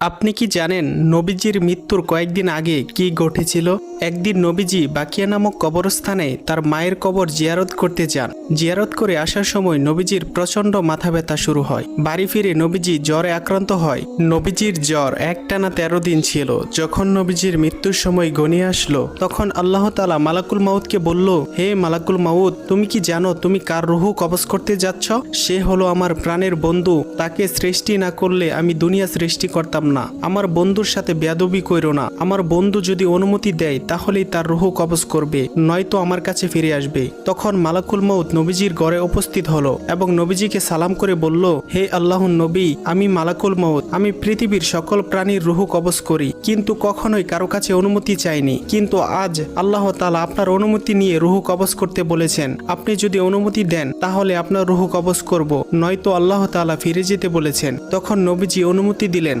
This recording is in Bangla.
আপনি কি জানেন নবীজির মৃত্যুর কয়েকদিন আগে কি ঘটেছিল? একদিন নবীজি বাকিয়া নামক কবরস্থানে তার মায়ের কবর জিয়ারত করতে যান। জিয়ারত করে আসার সময় নবীজির প্রচণ্ড মাথা ব্যথা শুরু হয়। বাড়ি ফিরে নবীজি জ্বরে আক্রান্ত হয়। নবীজির জ্বর একটানা 13 দিন ছিল। যখন নবীজির মৃত্যুর সময় ঘনিয়ে আসলো, তখন আল্লাহ তাআলা মালাকুল মাউতকে বলল, হে মালাকুল মাউত, তুমি কি জানো তুমি কার রুহু কবজ করতে যাচ্ছ? সে হলো আমার প্রাণের বন্ধু। তাকে সৃষ্টি না করলে আমি দুনিয়া সৃষ্টি করতাম না। আমার বন্ধুর সাথে বেয়াদবি কইরো না। আমার বন্ধু যদি অনুমতি দেয় তাহলেই তার রুহু কবজ করবে, নয়তো আমার কাছে ফিরে আসবে। তখন মালাকুল মউত নবীজির ঘরে উপস্থিত হলো এবং নবীজিকে সালাম করে বলল, হে আল্লাহর নবী, আমি মালাকুল মউত। আমি পৃথিবীর সকল প্রাণীর রুহু কবজ করি, কিন্তু কখনোই কারো কাছে অনুমতি চাইনি। কিন্তু আজ আল্লাহ তাআলা আপনার অনুমতি নিয়ে রুহু কবজ করতে বলেছেন। আপনি যদি অনুমতি দেন তাহলে আপনার রুহু কবজ করব, নয়তো আল্লাহ তাআলা ফিরে যেতে বলেছেন। তখন নবীজি অনুমতি দিলেন